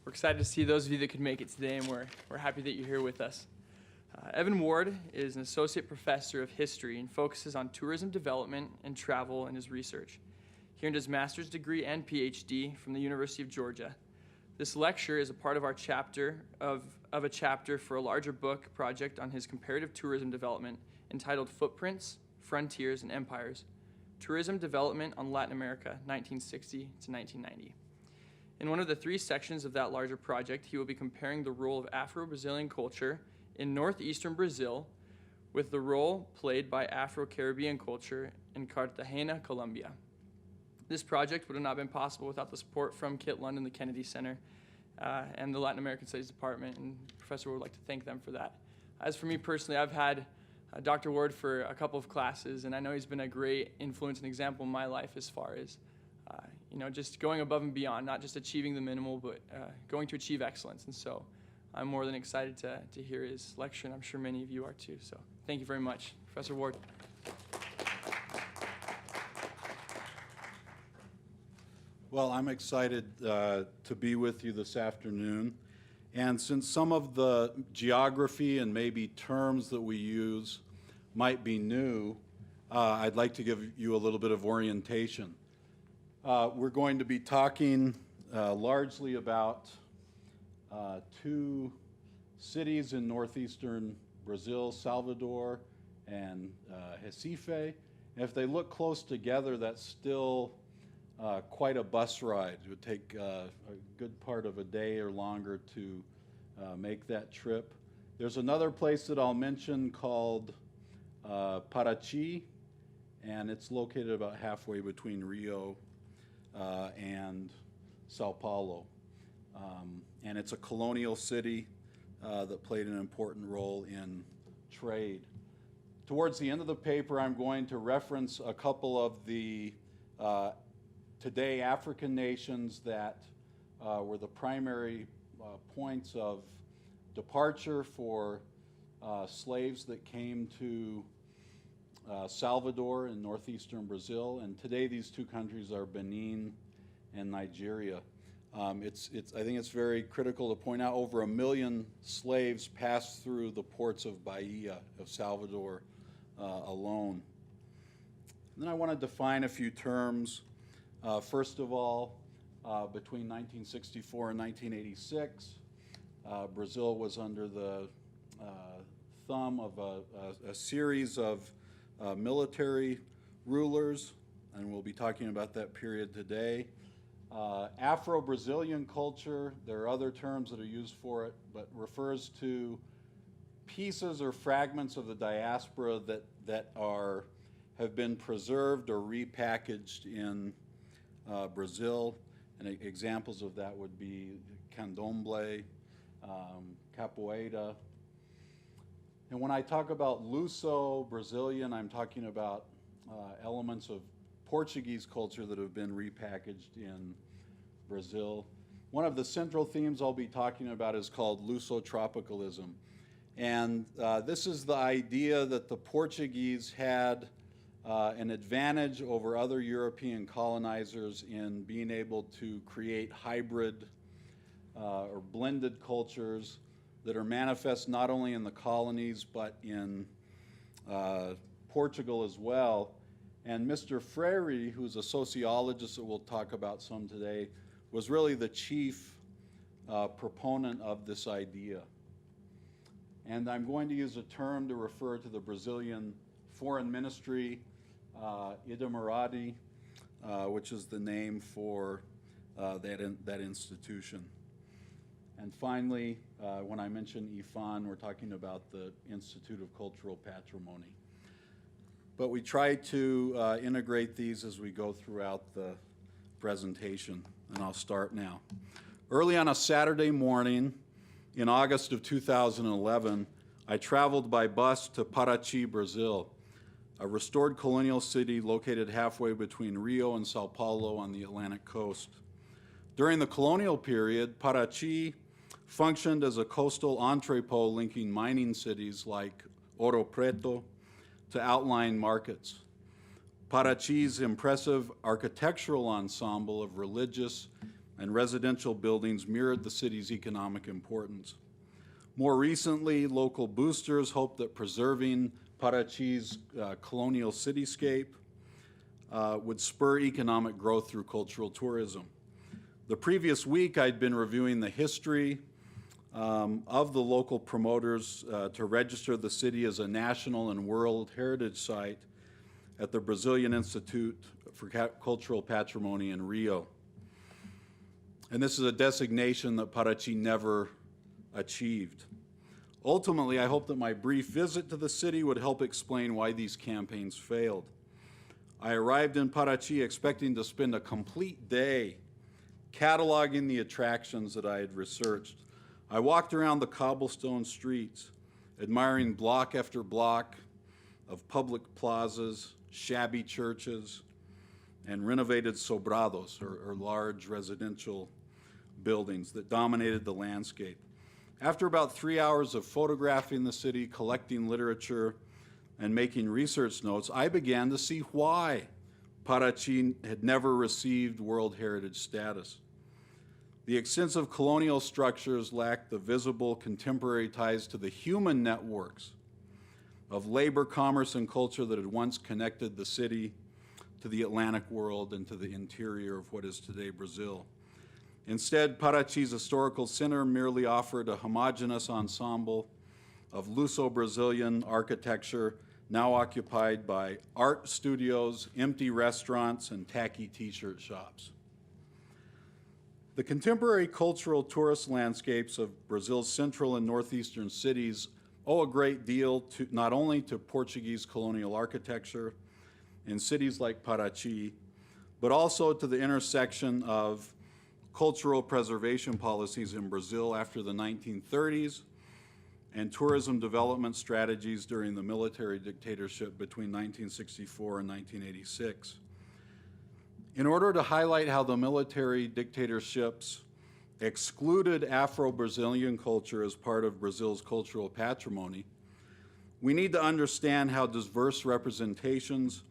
We're excited to see those of you that could make it today, and we're happy that you're here with us. Evan Ward is an associate professor of history and focuses on tourism development and travel in his research. He earned his master's degree and PhD from the University of Georgia. This lecture is a part of our chapter of a chapter for a larger book project on his comparative tourism development entitled Footprints, Frontiers, and Empires, Tourism Development on Latin America, 1960 to 1990. In one of the three sections of that larger project, he will be comparing the role of Afro-Brazilian culture in northeastern Brazil with the role played by Afro-Caribbean culture in Cartagena, Colombia. This project would have not been possible without the support from Kit London, the Kennedy Center, and the Latin American Studies Department, and Professor Ward would like to thank them for that. As for me personally, I've had Dr. Ward for a couple of classes, and I know he's been a great influence and example in my life as far as just going above and beyond, not just achieving the minimal, but going to achieve excellence. And so I'm more than excited to hear his lecture, and I'm sure many of you are too. So thank you very much, Professor Ward. Well, I'm excited to be with you this afternoon. And since some of the geography and maybe terms that we use might be new, I'd like to give you a little bit of orientation. We're going to be talking largely about two cities in northeastern Brazil, Salvador and Recife. And if they look close together, that's still quite a bus ride. It would take a good part of a day or longer to make that trip. There's another place that I'll mention called Petacchi, and it's located about halfway between Rio and Sao Paulo. And it's a colonial city that played an important role in trade. Towards the end of the paper, I'm going to reference a couple of the today African nations that were the primary points of departure for slaves that came to Salvador in northeastern Brazil, and today these two countries are Benin and Nigeria. I think it's very critical to point out over 1 million slaves passed through the ports of Bahia of Salvador alone. And then I want to define a few terms. First of all, between 1964 and 1986, Brazil was under the thumb of a series of military rulers, and we'll be talking about that period today. Afro-Brazilian culture, there are other terms that are used for it, but refers to pieces or fragments of the diaspora that have been preserved or repackaged in Brazil. And examples of that would be candomblé, capoeira. And when I talk about Luso-Brazilian, I'm talking about elements of Portuguese culture that have been repackaged in Brazil. One of the central themes I'll be talking about is called Luso-tropicalism. And this is the idea that the Portuguese had an advantage over other European colonizers in being able to create hybrid or blended cultures that are manifest not only in the colonies but in Portugal as well. And Mr. Freire, who's a sociologist that we'll talk about some today, was really the chief proponent of this idea. And I'm going to use a term to refer to the Brazilian Foreign Ministry, Idamarati, which is the name for that institution. And finally, when I mention IFAN, we're talking about the Institute of Cultural Patrimony. But we try to integrate these as we go throughout the presentation, and I'll start now. Early on a Saturday morning in August of 2011, I traveled by bus to Petacchi, Brazil, a restored colonial city located halfway between Rio and Sao Paulo on the Atlantic coast. During the colonial period, Petacchi functioned as a coastal entrepot linking mining cities like Ouro Preto to outlying markets. Petacchi's impressive architectural ensemble of religious and residential buildings mirrored the city's economic importance. More recently, local boosters hoped that preserving Petacchi's colonial cityscape would spur economic growth through cultural tourism. The previous week, I'd been reviewing the history of the local promoters to register the city as a national and world heritage site at the Brazilian Institute for Cultural Patrimony in Rio. And this is a designation that Petacchi never achieved. Ultimately, I hope that my brief visit to the city would help explain why these campaigns failed. I arrived in Petacchi expecting to spend a complete day cataloging the attractions that I had researched. I walked around the cobblestone streets, admiring block after block of public plazas, shabby churches, and renovated sobrados, or large residential buildings that dominated the landscape. After about 3 hours of photographing the city, collecting literature, and making research notes, I began to see why Petacchi had never received World Heritage status. The extensive colonial structures lacked the visible contemporary ties to the human networks of labor, commerce, and culture that had once connected the city to the Atlantic world and to the interior of what is today Brazil. Instead, Petacchi's historical center merely offered a homogeneous ensemble of Luso-Brazilian architecture now occupied by art studios, empty restaurants, and tacky t-shirt shops. The contemporary cultural tourist landscapes of Brazil's central and northeastern cities owe a great deal to not only to Portuguese colonial architecture in cities like Petacchi, but also to the intersection of cultural preservation policies in Brazil after the 1930s and tourism development strategies during the military dictatorship between 1964 and 1986. In order to highlight how the military dictatorships excluded Afro-Brazilian culture as part of Brazil's cultural patrimony, we need to understand how diverse representations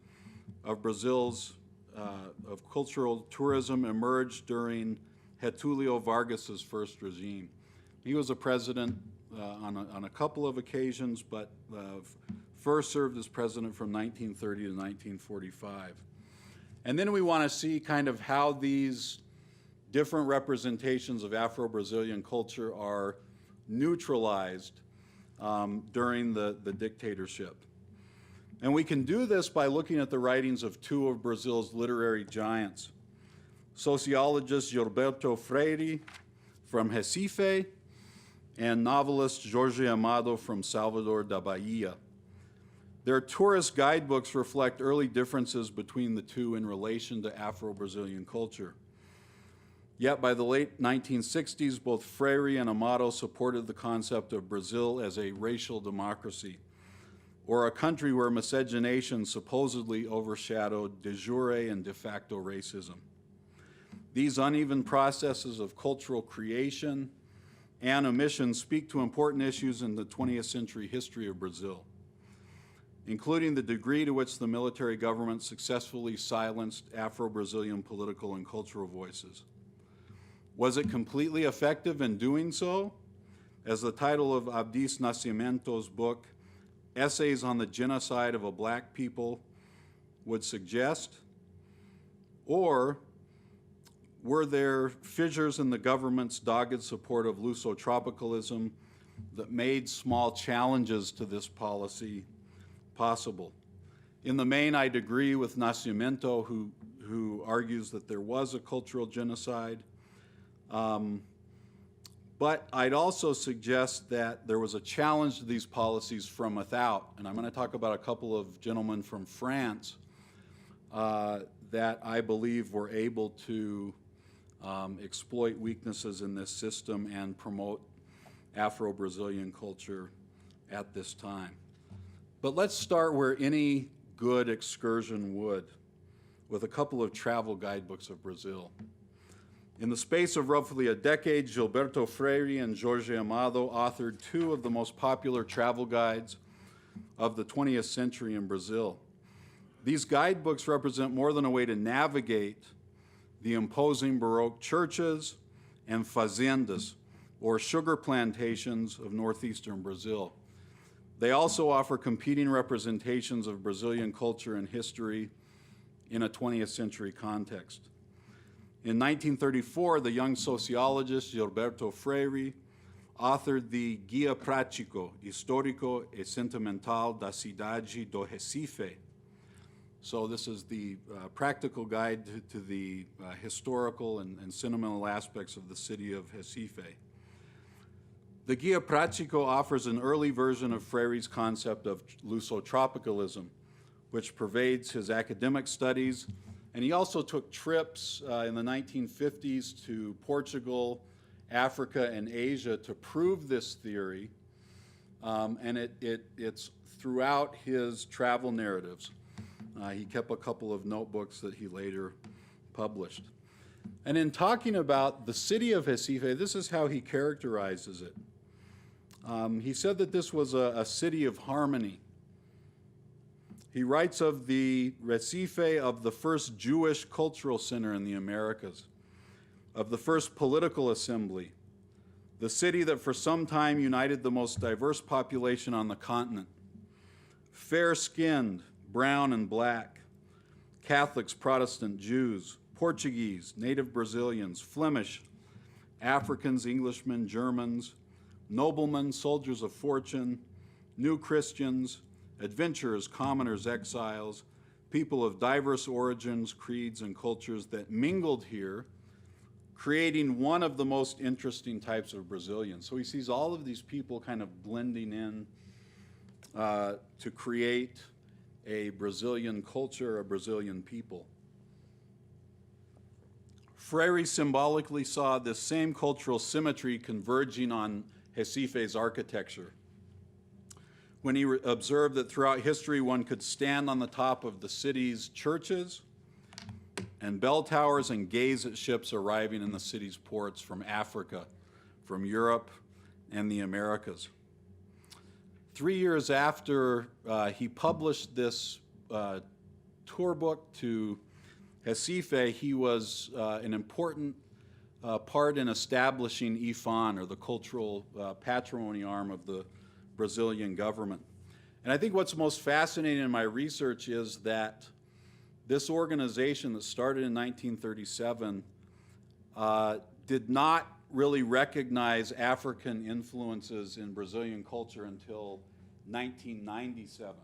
of Brazil's of cultural tourism emerged during Getulio Vargas's first regime. He was a president on a couple of occasions, but first served as president from 1930 to 1945. And then we want to see kind of how these different representations of Afro-Brazilian culture are neutralized during the dictatorship. And we can do this by looking at the writings of two of Brazil's literary giants, sociologist Gilberto Freire from Recife and novelist Jorge Amado from Salvador da Bahia. Their tourist guidebooks reflect early differences between the two in relation to Afro-Brazilian culture. Yet by the late 1960s, both Freire and Amado supported the concept of Brazil as a racial democracy, or a country where miscegenation supposedly overshadowed de jure and de facto racism. These uneven processes of cultural creation and omission speak to important issues in the 20th century history of Brazil, including the degree to which the military government successfully silenced Afro-Brazilian political and cultural voices. Was it completely effective in doing so? As the title of Abdi's Nascimento's book, Essays on the Genocide of a Black People, would suggest? Or were there fissures in the government's dogged support of Luso-tropicalism that made small challenges to this policy possible? In the main, I'd agree with Nascimento, who argues that there was a cultural genocide. But I'd also suggest that there was a challenge to these policies from without. And I'm going to talk about a couple of gentlemen from France that I believe were able to exploit weaknesses in this system and promote Afro-Brazilian culture at this time. But let's start where any good excursion would, with a couple of travel guidebooks of Brazil. In the space of roughly a decade, Gilberto Freire and Jorge Amado authored two of the most popular travel guides of the 20th century in Brazil. These guidebooks represent more than a way to navigate the imposing Baroque churches, and fazendas, or sugar plantations of northeastern Brazil. They also offer competing representations of Brazilian culture and history in a 20th century context. In 1934, the young sociologist Gilberto Freire authored the Guia Prático, Histórico e Sentimental da Cidade do Recife. So this is the practical guide to the historical and sentimental aspects of the city of Recife. The Guia Prático offers an early version of Freire's concept of Lusotropicalism, which pervades his academic studies, and he also took trips in the 1950s to Portugal, Africa, and Asia to prove this theory, and it's throughout his travel narratives. He kept a couple of notebooks that he later published. And in talking about the city of Recife, this is how he characterizes it. He said that this was a city of harmony. He writes of the Recife of the first Jewish cultural center in the Americas, of the first political assembly, the city that for some time united the most diverse population on the continent, fair-skinned, brown and black, Catholics, Protestant, Jews, Portuguese, native Brazilians, Flemish, Africans, Englishmen, Germans, noblemen, soldiers of fortune, new Christians, adventurers, commoners, exiles, people of diverse origins, creeds, and cultures that mingled here, creating one of the most interesting types of Brazilians. So he sees all of these people kind of blending in to create a Brazilian culture, a Brazilian people. Freire symbolically saw this same cultural symmetry converging on Recife's architecture when he observed that throughout history one could stand on the top of the city's churches and bell towers and gaze at ships arriving in the city's ports from Africa, from Europe, and the Americas. 3 years after he published this tour book to Recife, he was an important part in establishing IFAN, or the cultural patrimony arm of the Brazilian government. And I think what's most fascinating in my research is that this organization that started in 1937 did not really recognize African influences in Brazilian culture until 1997.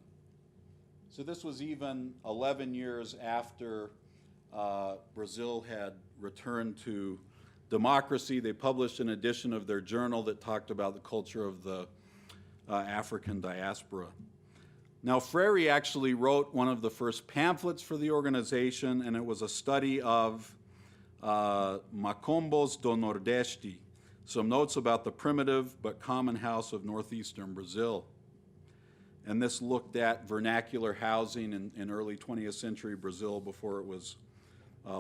So this was even 11 years after Brazil had returned to democracy. They published an edition of their journal that talked about the culture of the African diaspora. Now, Freire actually wrote one of the first pamphlets for the organization, and it was a study of Macombos do Nordeste, some notes about the primitive but common house of northeastern Brazil. And this looked at vernacular housing in early 20th century Brazil before it was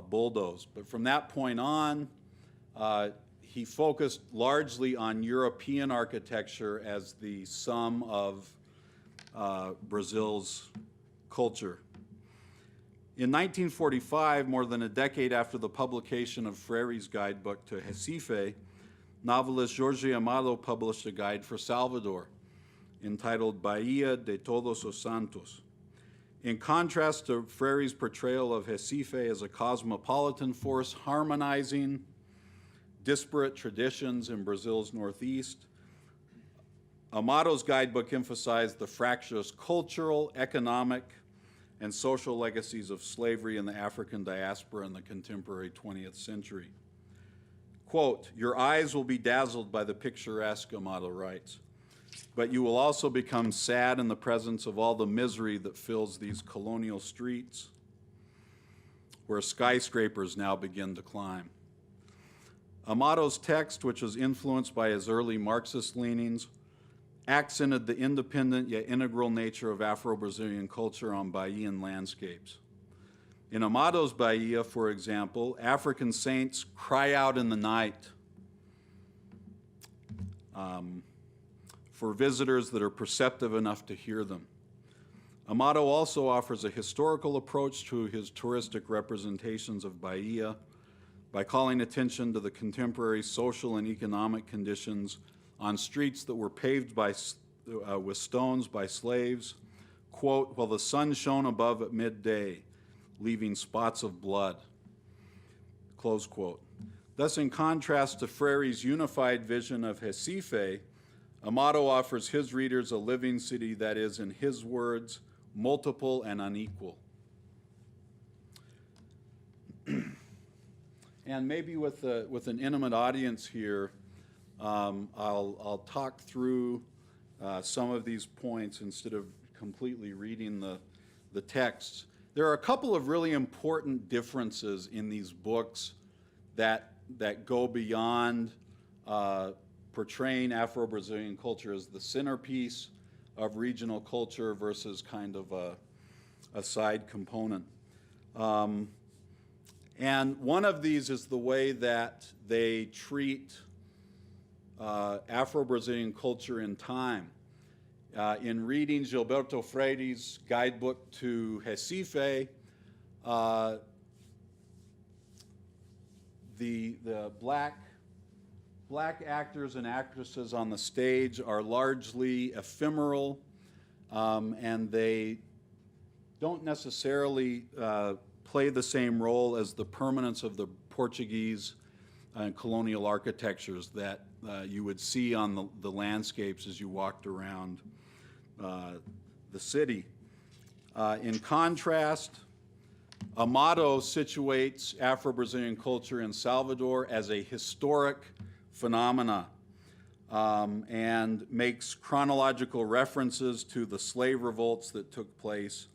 bulldozed. But from that point on, he focused largely on European architecture as the sum of Brazil's culture. In 1945, more than a decade after the publication of Freire's guidebook to Recife, novelist Jorge Amado published a guide for Salvador entitled Bahia de Todos os Santos. In contrast to Freire's portrayal of Recife as a cosmopolitan force harmonizing disparate traditions in Brazil's northeast, Amado's guidebook emphasized the fractious cultural, economic, and social legacies of slavery in the African diaspora in the contemporary 20th century. Quote, "Your eyes will be dazzled by the picturesque," Amado writes, "but you will also become sad in the presence of all the misery that fills these colonial streets where skyscrapers now begin to climb." Amado's text, which was influenced by his early Marxist leanings, accented the independent yet integral nature of Afro-Brazilian culture on Bahian landscapes. In Amado's Bahia, for example, African saints cry out in the night for visitors that are perceptive enough to hear them. Amado also offers a historical approach to his touristic representations of Bahia, by calling attention to the contemporary social and economic conditions on streets that were paved with stones by slaves, quote, while the sun shone above at midday, leaving spots of blood, close quote. Thus, in contrast to Freire's unified vision of Recife, Amado offers his readers a living city that is, in his words, multiple and unequal. And maybe with an intimate audience here, I'll talk through some of these points instead of completely reading the texts. There are a couple of really important differences in these books that go beyond portraying Afro-Brazilian culture as the centerpiece of regional culture versus kind of a side component. And one of these is the way that they treat Afro-Brazilian culture in time. In reading Gilberto Freire's Guidebook to Recife, the black actors and actresses on the stage are largely ephemeral, and they don't necessarily play the same role as the permanence of the Portuguese and colonial architectures that you would see on the landscapes as you walked around the city. In contrast, Amado situates Afro-Brazilian culture in Salvador as a historic phenomena and makes chronological references to the slave revolts that took place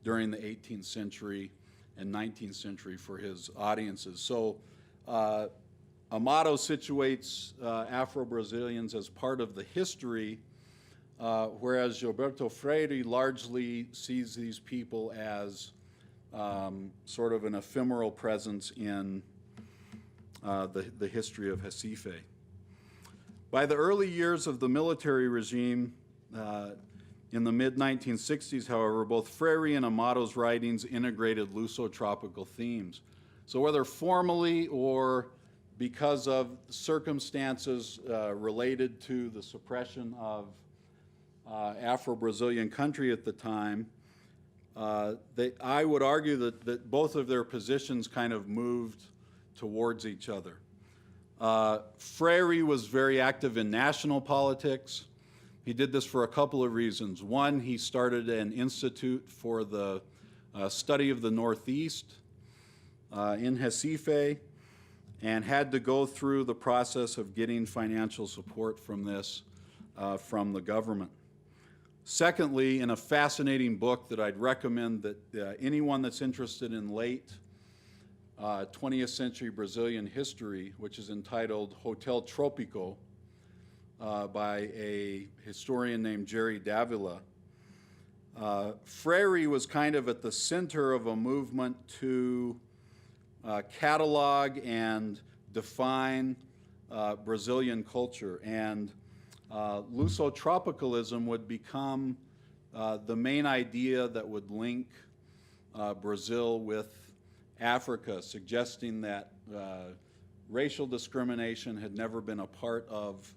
during the 18th century and 19th century for his audiences. So Amado situates Afro-Brazilians as part of the history, whereas Gilberto Freire largely sees these people as sort of an ephemeral presence in the history of Recife. By the early years of the military regime, in the mid-1960s, however, both Freire and Amado's writings integrated Luso-tropical themes. So whether formally or because of circumstances related to the suppression of Afro-Brazilian country at the time, I would argue that both of their positions kind of moved towards each other. Freire was very active in national politics. He did this for a couple of reasons. One, he started an institute for the study of the Northeast in Recife and had to go through the process of getting financial support from this from the government. Secondly, in a fascinating book that I'd recommend that anyone that's interested in late 20th century Brazilian history, which is entitled Hotel Tropico, by a historian named Jerry Davila. Freire was kind of at the center of a movement to catalog and define Brazilian culture, and Luso-tropicalism would become the main idea that would link Brazil with Africa, suggesting that racial discrimination had never been a part of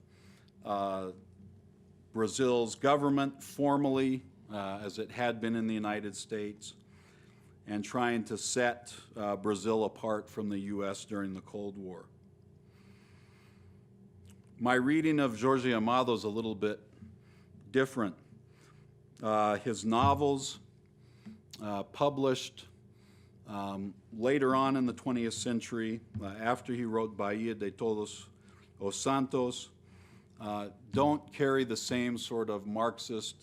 Brazil's government formally, as it had been in the United States, and trying to set Brazil apart from the U.S. during the Cold War. My reading of Jorge Amado is a little bit different. His novels, published later on in the 20th century, after he wrote Bahia de Todos os Santos, don't carry the same sort of Marxist,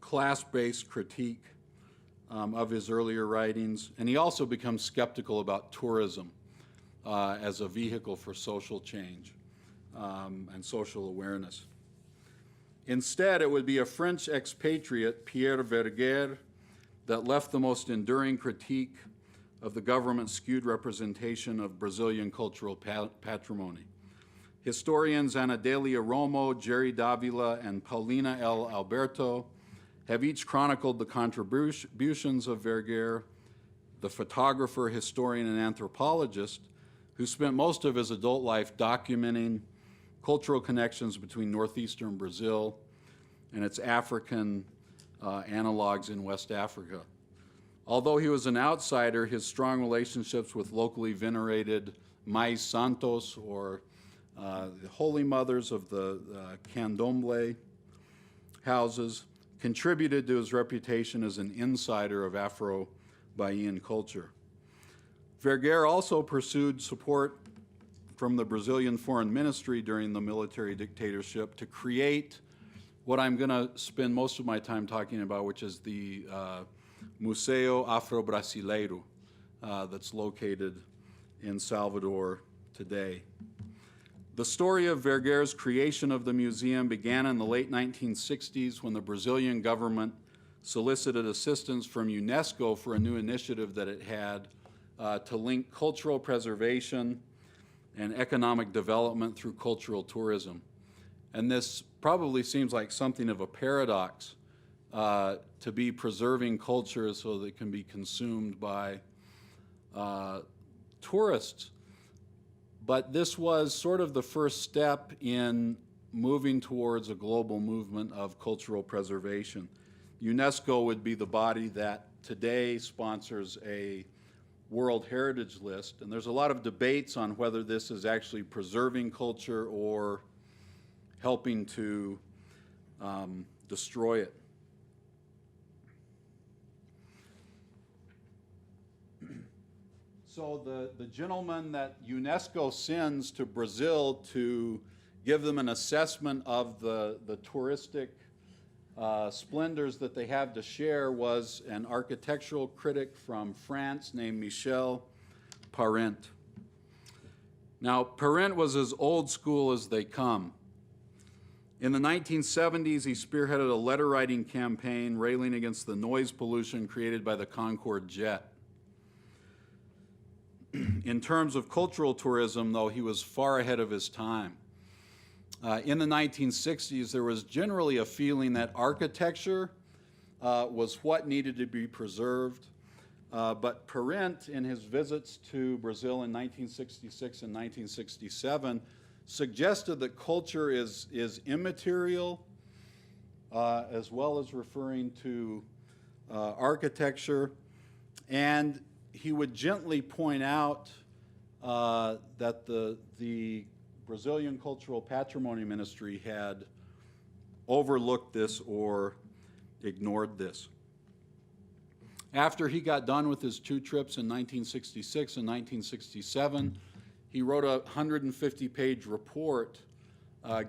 class-based critique of his earlier writings. And he also becomes skeptical about tourism as a vehicle for social change and social awareness. Instead, it would be a French expatriate, Pierre Verger, that left the most enduring critique of the government's skewed representation of Brazilian cultural patrimony. Historians Anadelia Romo, Jerry Davila, and Paulina L. Alberto have each chronicled the contributions of Verger, the photographer, historian, and anthropologist who spent most of his adult life documenting cultural connections between northeastern Brazil and its African analogs in West Africa. Although he was an outsider, his strong relationships with locally venerated Mais Santos, or the holy mothers of the candomblé houses, contributed to his reputation as an insider of Afro-Bahian culture. Vergueiro also pursued support from the Brazilian Foreign Ministry during the military dictatorship to create what I'm going to spend most of my time talking about, which is the Museu Afro-Brasileiro that's located in Salvador today. The story of Vergueiro's creation of the museum began in the late 1960s when the Brazilian government solicited assistance from UNESCO for a new initiative that it had to link cultural preservation and economic development through cultural tourism. And this probably seems like something of a paradox, to be preserving culture so that it can be consumed by tourists. But this was sort of the first step in moving towards a global movement of cultural preservation. UNESCO would be the body that today sponsors a World Heritage List, and there's a lot of debates on whether this is actually preserving culture or helping to destroy it. So the gentleman that UNESCO sends to Brazil to give them an assessment of the touristic splendors that they have to share was an architectural critic from France named Michel Parent. Now, Parent was as old school as they come. In the 1970s, he spearheaded a letter-writing campaign railing against the noise pollution created by the Concorde jet. In terms of cultural tourism, though, he was far ahead of his time. In the 1960s, there was generally a feeling that architecture was what needed to be preserved. But Parent, in his visits to Brazil in 1966 and 1967, suggested that culture is immaterial, as well as referring to architecture. And he would gently point out that the Brazilian Cultural Patrimony Ministry had overlooked this or ignored this. After he got done with his two trips in 1966 and 1967, he wrote a 150-page report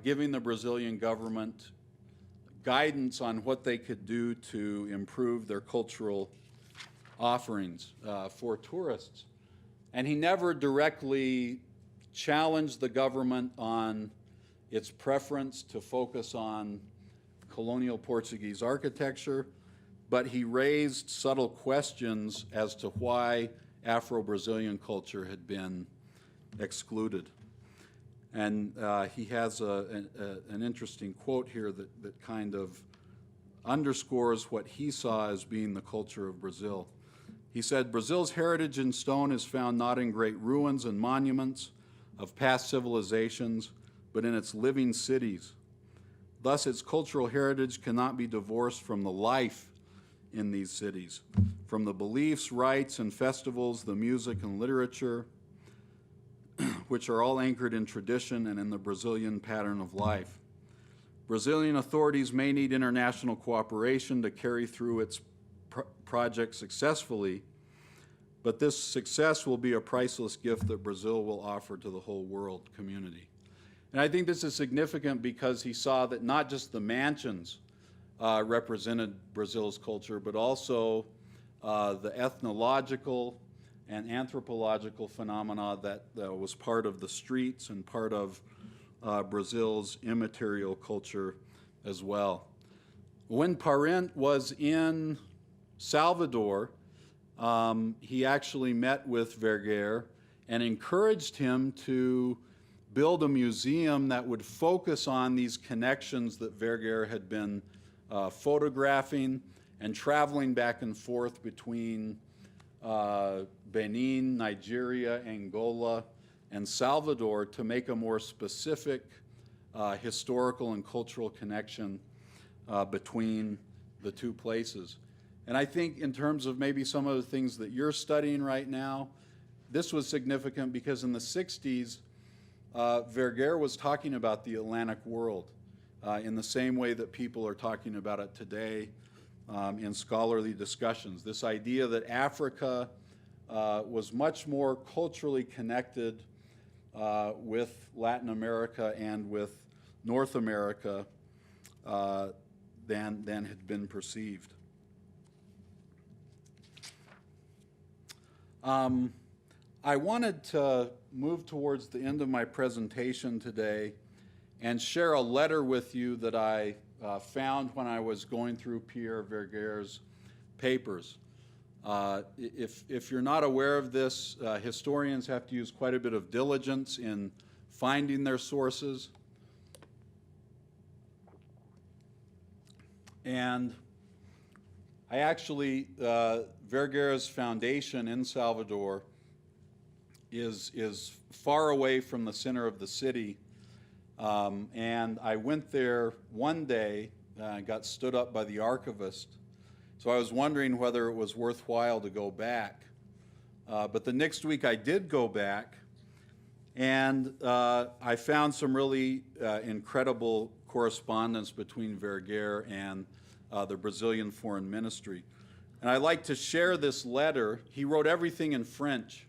giving the Brazilian government guidance on what they could do to improve their cultural offerings for tourists. And he never directly challenged the government on its preference to focus on colonial Portuguese architecture, but he raised subtle questions as to why Afro-Brazilian culture had been excluded. And he has an interesting quote here that kind of underscores what he saw as being the culture of Brazil. He said, "Brazil's heritage in stone is found not in great ruins and monuments of past civilizations, but in its living cities. Thus, its cultural heritage cannot be divorced from the life in these cities, from the beliefs, rites, and festivals, the music and literature, which are all anchored in tradition and in the Brazilian pattern of life. Brazilian authorities may need international cooperation to carry through its project successfully, but this success will be a priceless gift that Brazil will offer to the whole world community." And I think this is significant because he saw that not just the mansions represented Brazil's culture, but also the ethnological and anthropological phenomena that was part of the streets and part of Brazil's immaterial culture as well. When Parent was in Salvador, he actually met with Vergueiro and encouraged him to build a museum that would focus on these connections that Vergueiro had been photographing and traveling back and forth between Benin, Nigeria, Angola, and Salvador to make a more specific historical and cultural connection between the two places. And I think in terms of maybe some of the things that you're studying right now, this was significant because in the 60s, Verger was talking about the Atlantic world in the same way that people are talking about it today in scholarly discussions. This idea that Africa was much more culturally connected with Latin America and with North America than had been perceived. I wanted to move towards the end of my presentation today and share a letter with you that I found when I was going through Pierre Verger's papers. If you're not aware of this, historians have to use quite a bit of diligence in finding their sources. And I actually, Verger's foundation in Salvador is far away from the center of the city. And I went there one day, got stood up by the archivist. So I was wondering whether it was worthwhile to go back. But the next week I did go back, and I found some really incredible correspondence between Verger and the Brazilian Foreign Ministry. And I'd like to share this letter. He wrote everything in French.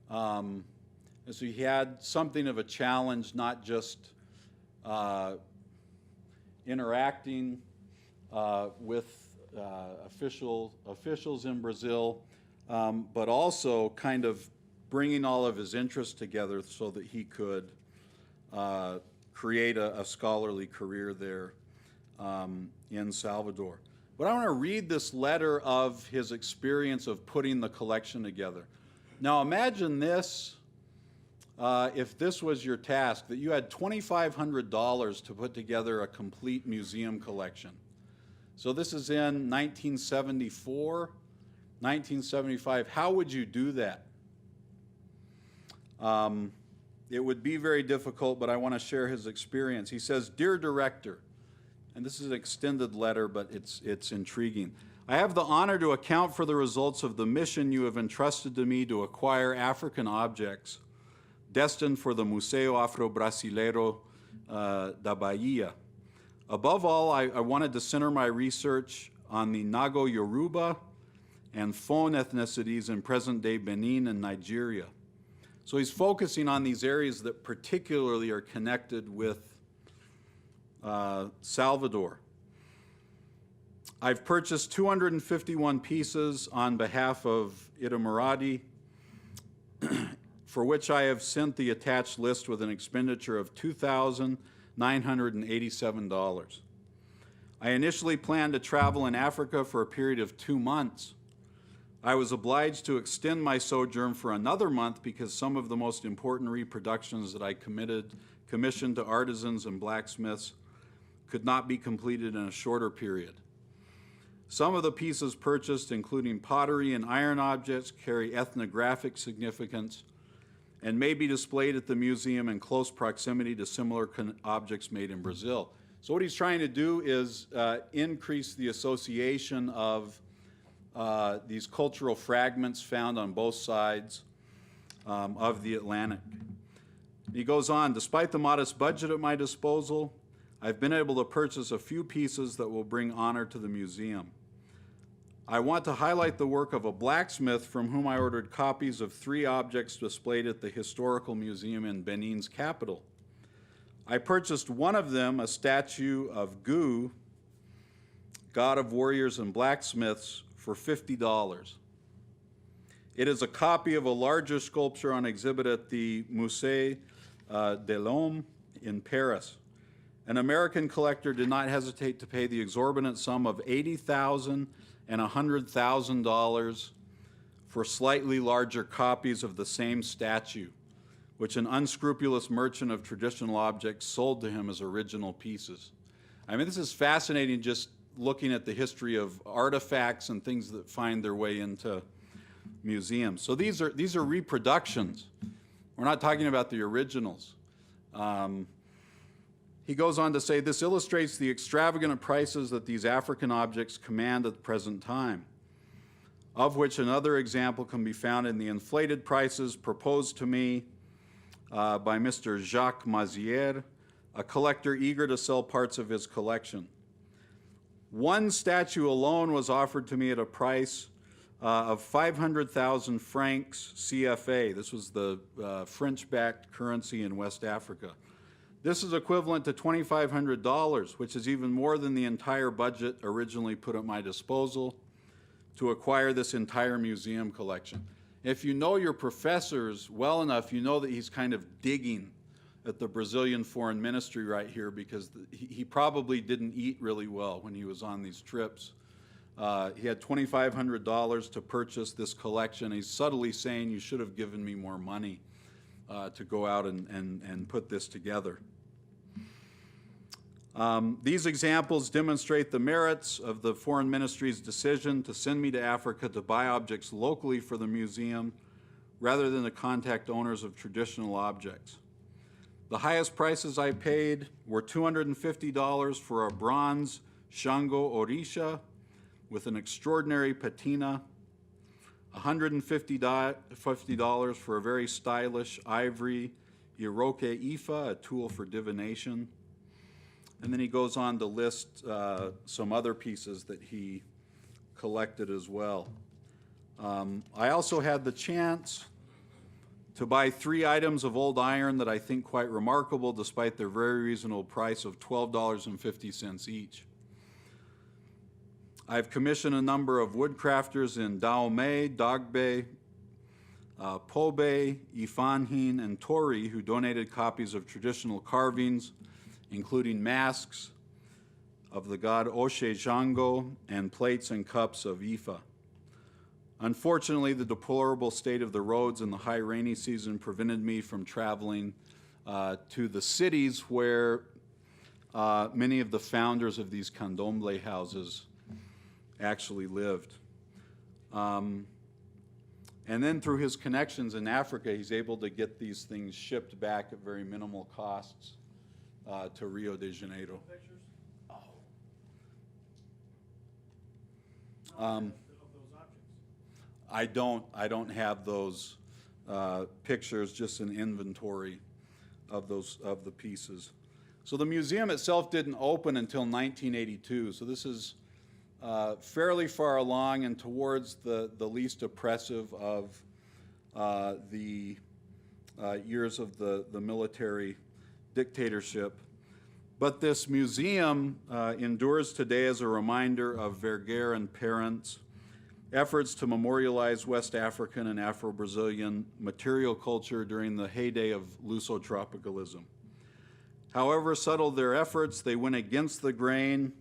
And so he had something of a challenge, not just interacting with officials in Brazil, but also kind of bringing all of his interests together so that he could create a scholarly career there in Salvador. But I want to read this letter of his experience of putting the collection together. Now imagine this, if this was your task, that you had $2,500 to put together a complete museum collection. So this is in 1974, 1975. How would you do that? It would be very difficult, but I want to share his experience. He says, "Dear Director," and this is an extended letter, but it's intriguing. "I have the honor to account for the results of the mission you have entrusted to me to acquire African objects destined for the Museo Afro-Brasileiro da Bahia. Above all, I wanted to center my research on the Nago Yoruba and Fon ethnicities in present-day Benin and Nigeria." So he's focusing on these areas that particularly are connected with Salvador. "I've purchased 251 pieces on behalf of Itamarati, for which I have sent the attached list with an expenditure of $2,987. I initially planned to travel in Africa for a period of 2 months. I was obliged to extend my sojourn for another month because some of the most important reproductions that I commissioned to artisans and blacksmiths could not be completed in a shorter period. Some of the pieces purchased, including pottery and iron objects, carry ethnographic significance and may be displayed at the museum in close proximity to similar objects made in Brazil." So what he's trying to do is increase the association of these cultural fragments found on both sides of the Atlantic. He goes on, "Despite the modest budget at my disposal, I've been able to purchase a few pieces that will bring honor to the museum. I want to highlight the work of a blacksmith from whom I ordered copies of 3 objects displayed at the Historical Museum in Benin's capital. I purchased one of them, a statue of Gu, god of warriors and blacksmiths, for $50. It is a copy of a larger sculpture on exhibit at the Musée de l'Homme in Paris. An American collector did not hesitate to pay the exorbitant sum of $80,000 and $100,000 for slightly larger copies of the same statue, which an unscrupulous merchant of traditional objects sold to him as original pieces." I mean, this is fascinating, just looking at the history of artifacts and things that find their way into museums. So these are reproductions. We're not talking about the originals. He goes on to say, this illustrates the extravagant prices that these African objects command at the present time, of which another example can be found in the inflated prices proposed to me by Mr. Jacques Mazière, a collector eager to sell parts of his collection. One statue alone was offered to me at a price of 500,000 francs CFA. This was the French-backed currency in West Africa. This is equivalent to $2,500, which is even more than the entire budget originally put at my disposal to acquire this entire museum collection. If you know your professors well enough, you know that he's kind of digging at the Brazilian Foreign Ministry right here, because he probably didn't eat really well when he was on these trips. He had $2,500 to purchase this collection. He's subtly saying, you should have given me more money to go out and put this together. These examples demonstrate the merits of the Foreign Ministry's decision to send me to Africa to buy objects locally for the museum rather than to contact owners of traditional objects. The highest prices I paid were $250 for a bronze Shango Orisha with an extraordinary patina, $150 for a very stylish ivory Iroke Ifa, a tool for divination. And then he goes on to list some other pieces that he collected as well. I also had the chance to buy 3 items of old iron that I think quite remarkable despite their very reasonable price of $12.50 each. I've commissioned a number of woodcrafters in Dahomey, Dagbe, Pobe, Ifanhin, and Tori who donated copies of traditional carvings, including masks of the god Oshe Jango and plates and cups of Ifa. Unfortunately, the deplorable state of the roads in the high rainy season prevented me from traveling to the cities where many of the founders of these candomblé houses actually lived. And then through his connections in Africa, he's able to get these things shipped back at very minimal costs to Rio de Janeiro. I don't have those pictures, just an inventory of the pieces. So the museum itself didn't open until 1982. So this is fairly far along and towards the least oppressive of the years of the military dictatorship. But this museum endures today as a reminder of Vergueire and Parent's efforts to memorialize West African and Afro-Brazilian material culture during the heyday of Lusotropicalism. However subtle their efforts, they went against the grain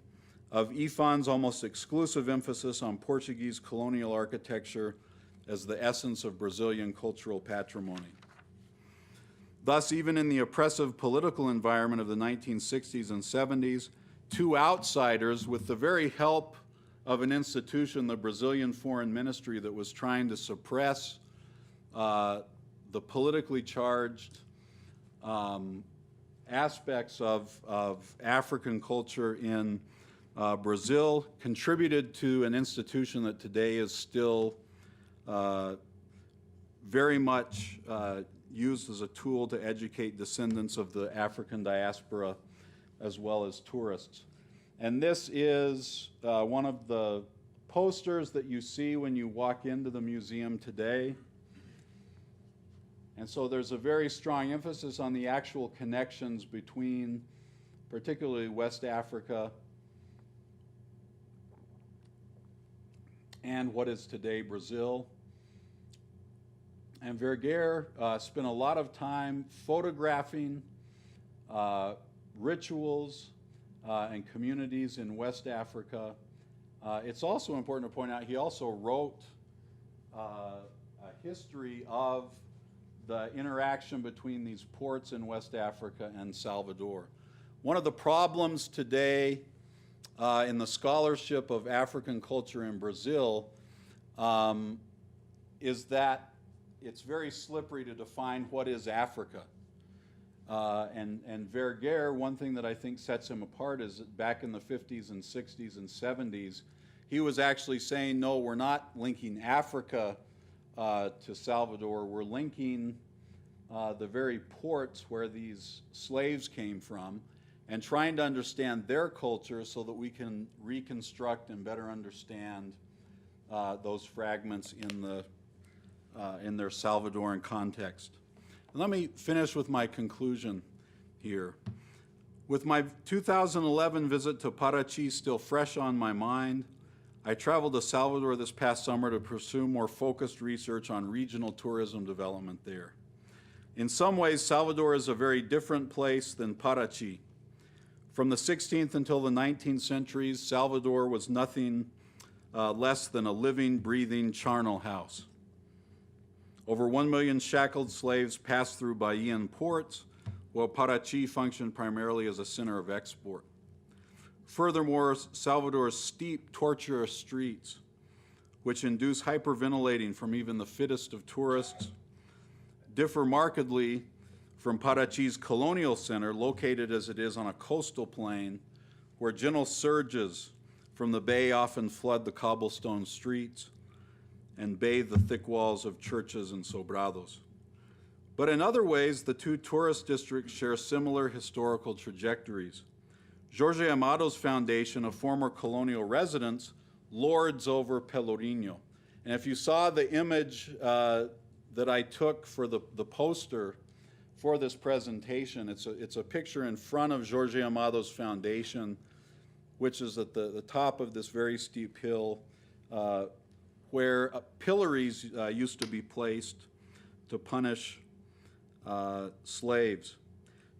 of Ifan's almost exclusive emphasis on Portuguese colonial architecture as the essence of Brazilian cultural patrimony. Thus, even in the oppressive political environment of the 1960s and 70s, 2 outsiders, with the very help of an institution, the Brazilian Foreign Ministry, that was trying to suppress the politically charged aspects of African culture in Brazil, contributed to an institution that today is still very much used as a tool to educate descendants of the African diaspora as well as tourists. And this is one of the posters that you see when you walk into the museum today. And so there's a very strong emphasis on the actual connections between particularly West Africa and what is today Brazil. And Vergueire spent a lot of time photographing rituals and communities in West Africa. It's also important to point out he also wrote a history of the interaction between these ports in West Africa and Salvador. One of the problems today in the scholarship of African culture in Brazil is that it's very slippery to define what is Africa. And Vergeer, one thing that I think sets him apart is that back in the 50s and 60s and 70s, he was actually saying, no, we're not linking Africa to Salvador, we're linking the very ports where these slaves came from and trying to understand their culture so that we can reconstruct and better understand those fragments in their Salvadoran context. And let me finish with my conclusion here. With my 2011 visit to Petacchi still fresh on my mind, I traveled to Salvador this past summer to pursue more focused research on regional tourism development there. In some ways, Salvador is a very different place than Petacchi. From the 16th until the 19th centuries, Salvador was nothing less than a living, breathing charnel house. Over 1 million shackled slaves passed through Bahian ports, while Petacchi functioned primarily as a center of export. Furthermore, Salvador's steep, tortuous streets, which induce hyperventilating from even the fittest of tourists, differ markedly from Petacchi's colonial center, located as it is on a coastal plain, where gentle surges from the bay often flood the cobblestone streets and bathe the thick walls of churches and sobrados. But in other ways, the two tourist districts share similar historical trajectories. Jorge Amado's foundation of former colonial residents lords over Pelourinho. And if you saw the image that I took for the poster for this presentation, it's a picture in front of Jorge Amado's foundation, which is at the top of this very steep hill, where pillories used to be placed to punish slaves.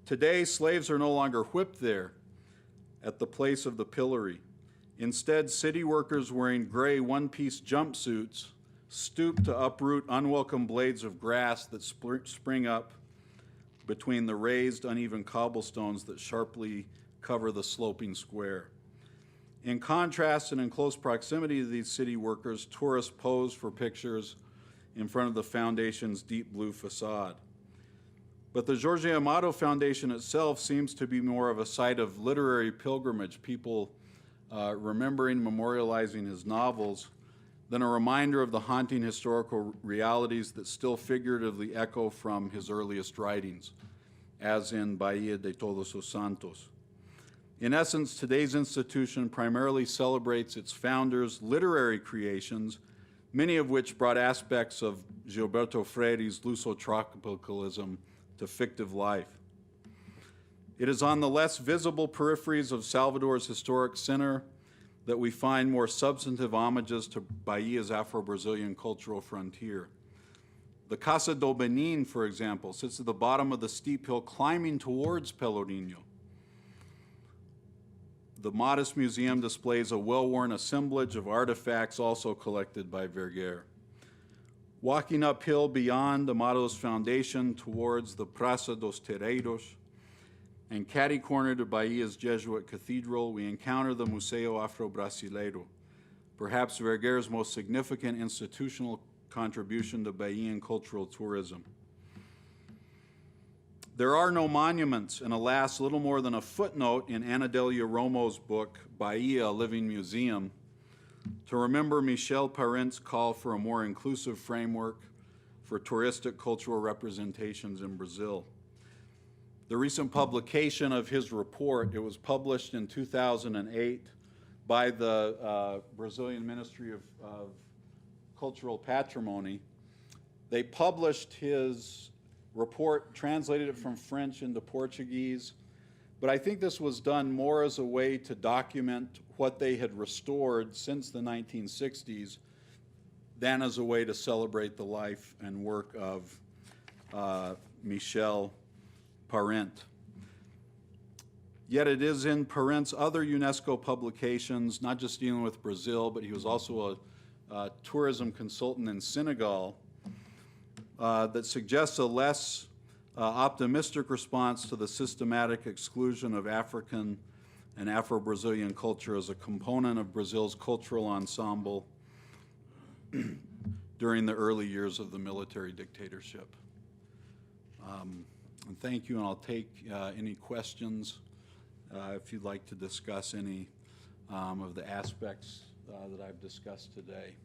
Today, slaves are no longer whipped there at the place of the pillory. Instead, city workers wearing gray one-piece jumpsuits stoop to uproot unwelcome blades of grass that spring up between the raised, uneven cobblestones that sharply cover the sloping square. In contrast and in close proximity to these city workers, tourists pose for pictures in front of the foundation's deep blue facade. But the Jorge Amado Foundation itself seems to be more of a site of literary pilgrimage, people remembering, memorializing his novels, than a reminder of the haunting historical realities that still figuratively echo from his earliest writings, as in Bahia de Todos os Santos. In essence, today's institution primarily celebrates its founders' literary creations, many of which brought aspects of Gilberto Freire's Luso-tropicalism to fictive life. It is on the less visible peripheries of Salvador's historic center that we find more substantive homages to Bahia's Afro-Brazilian cultural frontier. The Casa do Benin, for example, sits at the bottom of the steep hill climbing towards Pelourinho. The modest museum displays a well-worn assemblage of artifacts also collected by Vergeer. Walking uphill beyond Amado's foundation towards the Praça dos Terreiros and catty-corner to Bahia's Jesuit Cathedral, we encounter the Museo Afro-Brasileiro, perhaps Vergeer's most significant institutional contribution to Bahian cultural tourism. There are no monuments, and alas, little more than a footnote in Anadelia Romo's book, Bahia, a Living Museum, to remember Michel Parent's call for a more inclusive framework for touristic cultural representations in Brazil. The recent publication of his report, it was published in 2008 by the Brazilian Ministry of Cultural Patrimony. They published his report, translated it from French into Portuguese, but I think this was done more as a way to document what they had restored since the 1960s than as a way to celebrate the life and work of Michel Parent. Yet it is in Parent's other UNESCO publications, not just dealing with Brazil, but he was also a tourism consultant in Senegal, that suggests a less optimistic response to the systematic exclusion of African and Afro-Brazilian culture as a component of Brazil's cultural ensemble during the early years of the military dictatorship. And thank you, and I'll take any questions if you'd like to discuss any of the aspects that I've discussed today.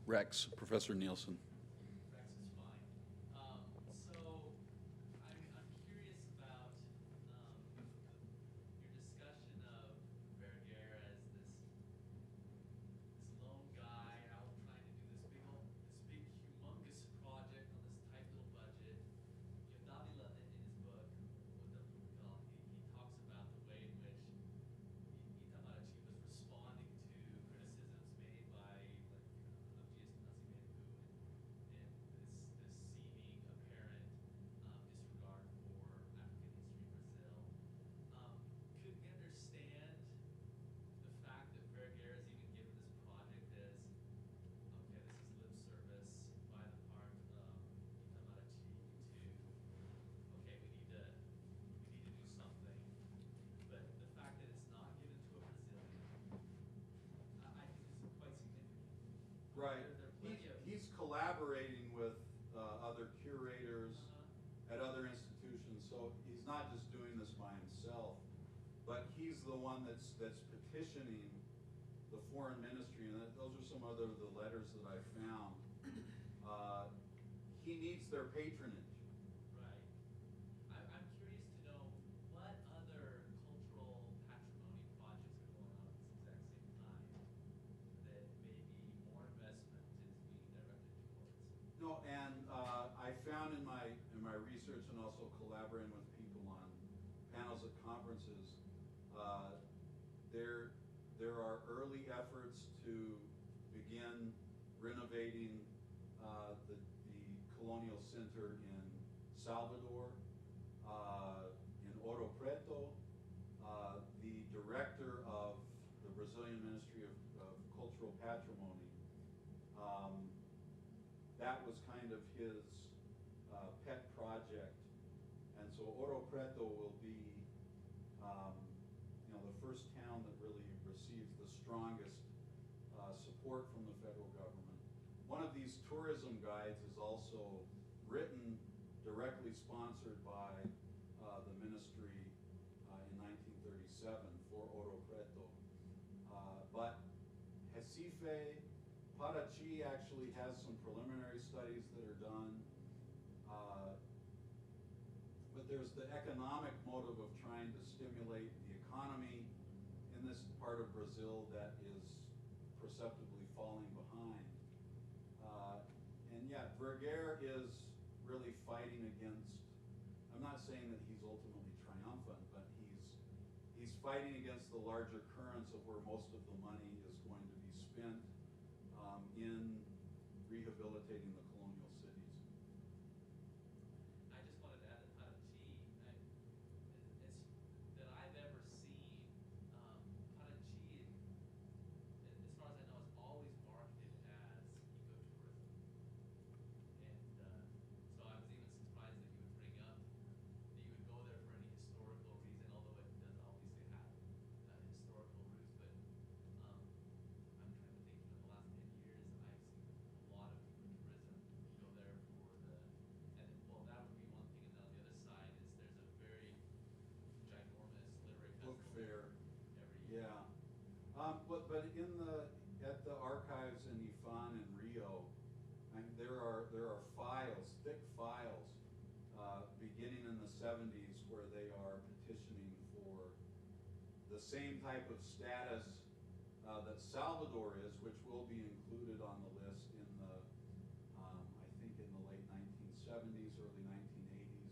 Rex, Professor Nielsen. Rex is fine. So I'm curious about your discussion of Vergara as this lone guy out trying to do this big humongous project on this tight little budget. You know, Davila in his book, he talks about the way in which Itamaraty was responding to criticisms made by Abdias Nascimento and this seeming apparent disregard for African history in Brazil. Could we understand the fact that Vergara is even given this project as, okay, this is lip service by the part of Itamaraty to, okay, we need to do something. But the fact that it's not given to a Brazilian, I think is quite significant. Right. There are plenty of He's collaborating with other curators at other institutions, so he's not just doing this by himself, but he's the one that's petitioning the foreign ministry, and those are some other of the letters that I found. He needs their patronage. Right. I'm curious to know what other cultural patrimony projects are going on at this exact same time that maybe more investment is being directed towards. No, and I found in my research and also collaborating with people on panels at conferences, there are early efforts to begin renovating the colonial center in Salvador, in Ouro Preto. The director of the Brazilian Ministry of Cultural Patrimony, that was kind of his pet project. And so Ouro Preto will be the first town that really receives the strongest support from the federal government. One of these tourism guides is also written, directly sponsored by the ministry in 1937 for Ouro Preto. But Recife, Petacchi actually has some preliminary studies that are done. But there's the economic motive of trying to stimulate the economy in this part of Brazil that is perceptibly falling behind. And yet, Vergara is really fighting against, I'm not saying that he's ultimately triumphant, but he's fighting against the larger currents of where most of the money is going to be spent in rehabilitating the colonial cities. I just wanted to add that Petacchi, that I've ever seen, Petacchi, as far as I know, is always marketed as ecotourism. And so I was even surprised that you would bring up that you would go there for any historical reason, although it does obviously have historical roots. But I'm trying to think, in the last 10 years, I've seen a lot of ecotourism go there for and well, that would be one thing. And then on the other side is there's a very ginormous literary Book festival fair. every year. Yeah. But at the archives in Ifan and Rio, there are files, thick files, beginning in the 70s where they are petitioning for the same type of status that Salvador is, which will be included on the list in the, I think in the late 1970s, early 1980s.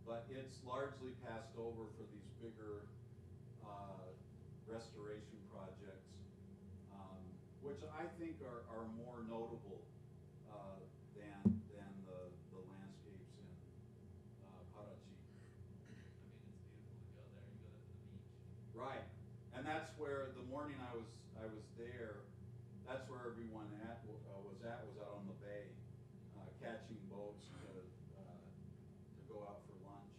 But it's largely passed over for these bigger restoration projects, which I think are more notable than the landscapes in Petacchi. I mean, it's beautiful to go there. You go there for the beach. Right, and that's where the morning I was there. That's where everyone was out on the bay, catching boats to go out for lunch.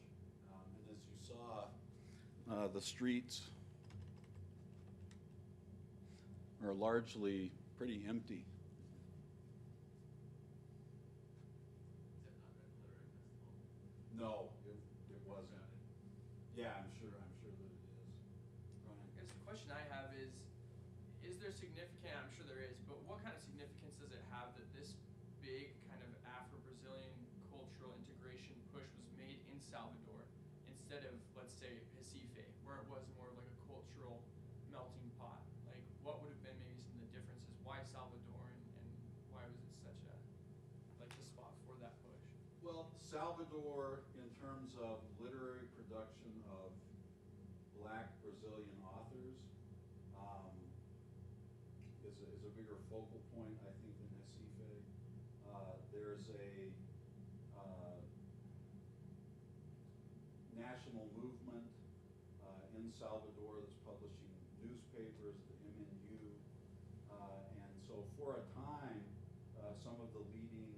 And as you saw, the streets are largely pretty empty. Is it not Red Literary Festival? No, it wasn't. Yeah, I'm sure that it is. Brian? I guess the question I have is there significant, I'm sure there is, but what kind of significance does it have that this big kind of Afro-Brazilian cultural integration push was made in Salvador instead of, let's say, Recife, where it was more of like a cultural melting pot? Like, what would have been maybe some of the differences? Why Salvador, and why was it such a, like, the spot for that push? Well, Salvador, in terms of literary production of black Brazilian authors, is a bigger focal point, I think, than Recife. There's a national movement in Salvador that's publishing newspapers, the MNU, and so for a time, some of the leading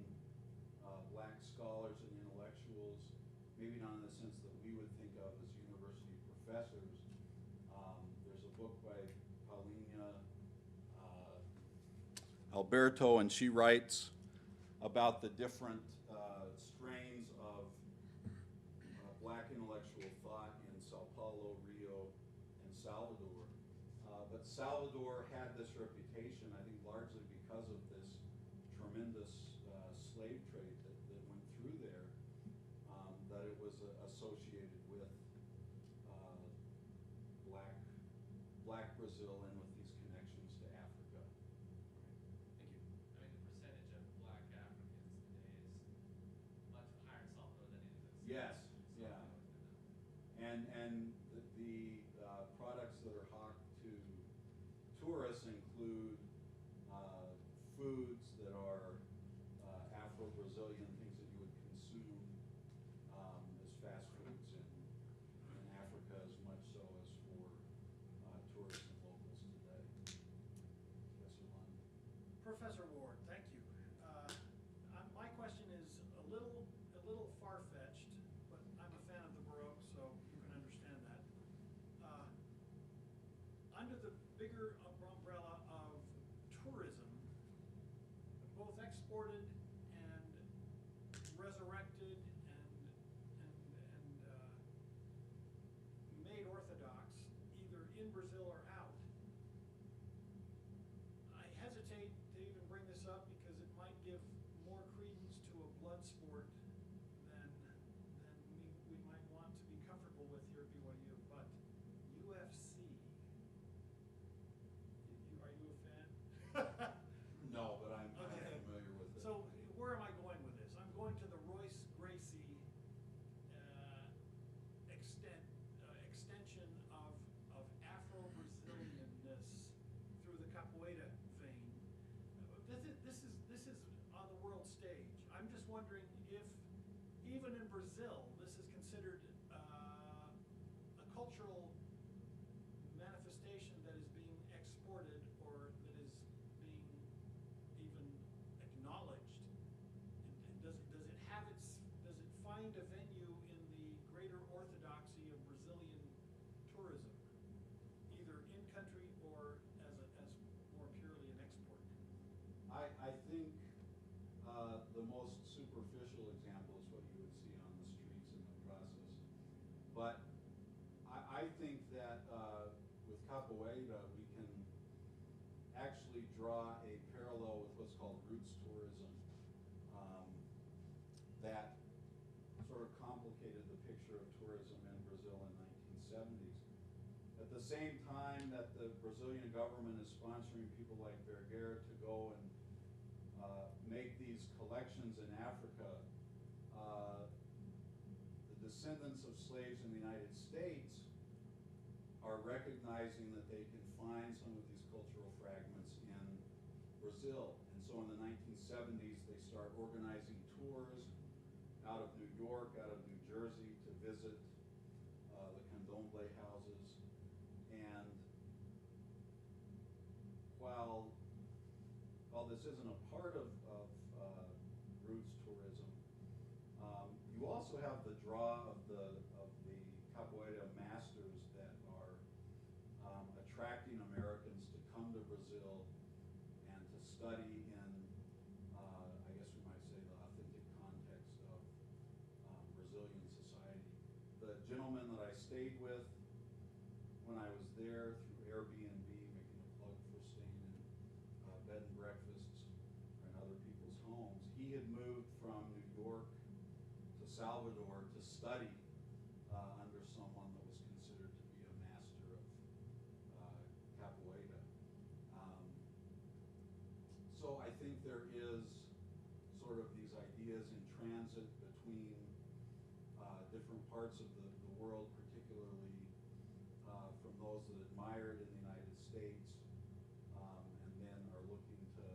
black scholars and intellectuals, maybe not in the sense that we would think of as university professors. There's a book by Paulina Alberto, and she writes about the different strains of black intellectual thought in Sao Paulo, Rio, and Salvador. But Salvador had this reputation, I think, largely because of this tremendous slave trade that went through there, that it was associated with black Brazil and with these connections to Africa. Thank you. I mean, the percentage of black Africans today is much higher in Salvador than it is in Yes, Salvador. yeah. And the products that are hawked to tourists include foods that are Afro-Brazilian, things that you would consume as fast foods in Africa as much so as for tourists and locals today. Professor Lund. Professor Ward, thank you. My question is a little far-fetched, but I'm a fan of the Baroque, so you can understand that. Under the bigger umbrella of tourism, both exported and resurrected and made orthodox, either in Brazil or out. I hesitate to even bring this up because it might give more credence to a blood sport than we might want to be comfortable with here at BYU. But UFC, are you a fan? No, but I'm Okay. familiar with it. So where am I going with this? I'm going to the Royce Gracie extension of Afro-Brazilianness through the capoeira vein. This is on the world stage. I'm just wondering if, even in Brazil, this is considered a cultural manifestation that is being exported or that is being even acknowledged. Does it find a venue in the greater orthodoxy of Brazilian tourism, either in country or as more purely an export? I think the most superficial example is what you would see on the streets in the process. But I think that with capoeira, we can actually draw a parallel with what's called roots tourism. That sort of complicated the picture of tourism in Brazil in the 1970s. At the same time that the Brazilian government is sponsoring people like Vergueira to go and make these collections in Africa, the descendants of slaves in the United States are recognizing that they can find some of these cultural fragments in Brazil. And so in the 1970s, they start organizing tours out of New York, out of New Jersey, to visit the candomblé houses. And while this isn't a part of roots tourism, you also have the draw of the capoeira masters that attracting Americans to come to Brazil and to study in, I guess we might say, the authentic context of Brazilian society. The gentleman that I stayed with when I was there through Airbnb, making a plug for staying in bed and breakfasts or in other people's homes, he had moved from New York to Salvador to study under someone that was considered to be a master of capoeira. So I think there is sort of these ideas in transit between different parts of the world, particularly from those that admire it in the United States, and then are looking to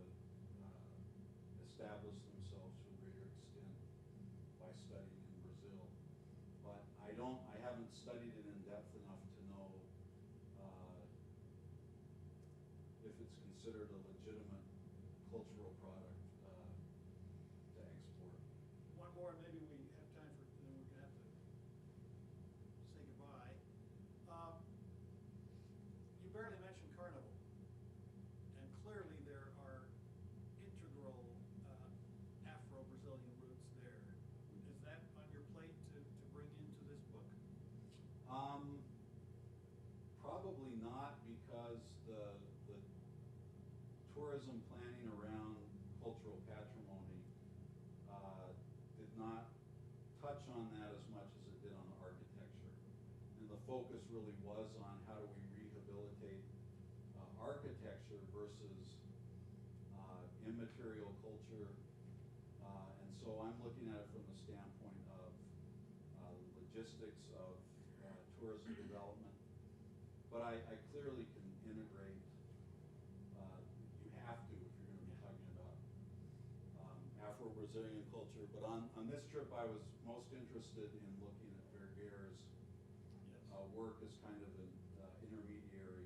establish themselves to a greater extent by studying in Brazil. But I haven't studied it in depth enough to know if it's considered a legitimate cultural product to export. One more, and maybe we have time for, then we're gonna have to say goodbye. You barely mentioned Carnival, and clearly there are integral Afro-Brazilian roots there. Is that on your plate to bring into this book? Probably not, because the tourism planning around cultural patrimony did not touch on that as much as it did on the architecture. And the focus really was on how do we rehabilitate architecture versus immaterial culture. And so I'm looking at it from the standpoint of logistics of tourism development. But I clearly can integrate, you have to if you're going to be talking about Afro-Brazilian culture. But on this trip, I was most interested in looking at Vergere's work as kind of an intermediary.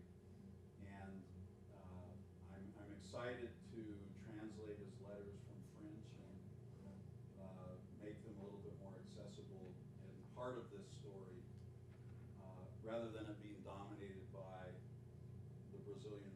And I'm excited to translate his letters from French and make them a little bit more accessible and part of this story, rather than it being dominated by the Brazilian